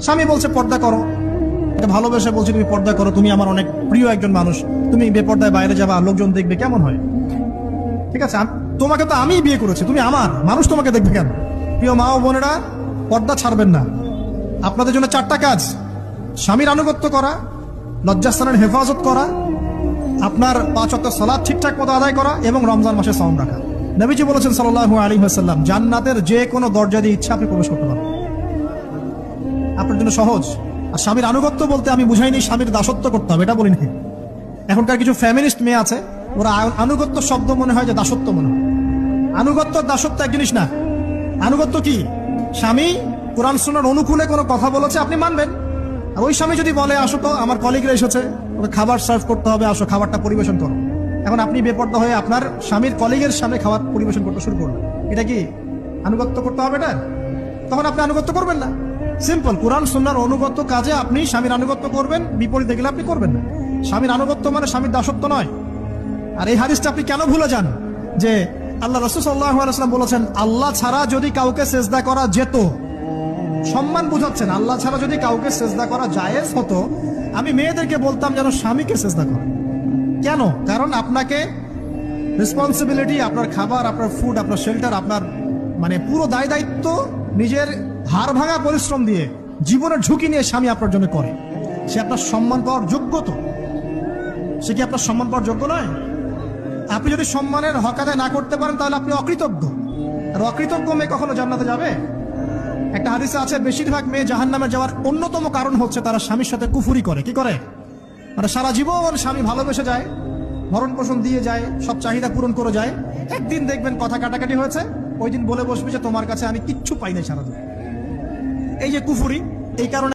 স্বামী বলছে পর্দা করো, ভালোবেসে বলছে তুমি পর্দা করো, তুমি আমার অনেক প্রিয় একজন মানুষ, তুমি বেপর্দায় বাইরে যাবা, লোকজন দেখবে, কেমন হয়? ঠিক আছে, তোমাকে তো আমি বিয়ে করেছি, তুমি আমার মানুষ, তোমাকে দেখবে কেন? প্রিয় মা ও বোনেরা, পর্দা ছাড়বেন না। আপনাদের জন্য 4টা কাজ: স্বামীর আনুগত্য করা, লজ্জাস্থানের হেফাজত করা, আপনার 5 ওয়াক্ত সালাত ঠিকঠাক মতো আদায় করা, এবং রমজান মাসে সাওম রাখা। নবীজি বলেছেন সাল্লাল্লাহু আলাইহি ওয়াসাল্লাম, জান্নাতের যে কোনো দরজা দিয়ে ইচ্ছা আপনি প্রবেশ করতে পারেন। আপনার জন্য সহজ। আর স্বামীর আনুগত্য বলতে আমি বুঝাইনি স্বামীর দাসত্ব করতে হবে, এটা বলিনি। এখনকার কিছু ফ্যামিলিস্ট মেয়ে আছে, ওরা আনুগত্য শব্দ মনে হয় যে দাসত্ব মনে হয়। আনুগত্য দাসত্ব এক জিনিস না। আনুগত্য কি? স্বামী কোরআন সুন্নাহর অনুকূলে কোনো কথা বলেছে, আপনি মানবেন। আর ওই স্বামী যদি বলে আসো তো আমার কলিগরা এসেছে, ওকে খাবার সার্ভ করতে হবে, আসো খাবারটা পরিবেশন করো, এখন আপনি বেপর্দা হয়ে আপনার স্বামীর কলিগের সামনে খাবার পরিবেশন করতে শুরু করলেন, এটা কি আনুগত্য করতে হবে? এটা তখন আপনি আনুগত্য করবেন না। সিম্পল, কোরআন সুন্নাহর অনুগত্য কাজে আপনি স্বামীর আনুগত্য করবেন, বিপরীতে গেলে আপনি করবেন না। স্বামীর আনুগত্য মানে স্বামীর দাসত্ব নয়। আর এই হাদিসটা আপনি কেন ভুলে যান যে আল্লাহ রাসূল সাল্লাল্লাহু আলাইহি ওয়াসাল্লাম বলেছেন, আল্লাহ ছাড়া যদি কাউকে সেজদা করা যেত, সম্মান বুঝাচ্ছেন, আল্লাহ ছাড়া যদি কাউকে সেজদা করা জায়েজ হতো, আমি মেয়েদেরকে বলতাম যেন স্বামীকে সেজদা করে। কেন? কারণ আপনাকে রেসপন্সিবিলিটি, আপনার খাবার, আপনার ফুড, আপনার শেল্টার, আপনার মানে পুরো দায় দায়িত্ব নিজের হাড় ভাঙা পরিশ্রম দিয়ে, জীবনের ঝুঁকি নিয়ে স্বামী আপনার জন্য করে। সে আপনার সম্মান পাওয়ার যোগ্য তো? সে কি আপনার সম্মান পাওয়ার যোগ্য নয়? আপনি যদি সম্মানের হক আদায় না করতে পারেন তাহলে আপনি অকৃতজ্ঞ। আর অকৃতজ্ঞ মেয়ে কখনো জান্নাতে যাবে? একটা হাদিসে আছে, বেশিরভাগ মেয়ে জাহান্নামে যাওয়ার অন্যতম কারণ হচ্ছে তারা স্বামীর সাথে কুফরি করে। কি করে? মানে সারা জীবন স্বামী ভালোবেসে যায়, ভরণ পোষণ দিয়ে যায়, সব চাহিদা পূরণ করে যায়, একদিন দেখবেন কথা কাটাকাটি হয়েছে, ওই দিন বলে বসবে যে তোমার কাছে আমি কিচ্ছু পাই নাই সারাদিন। এই যে কুফরি, এই কারণে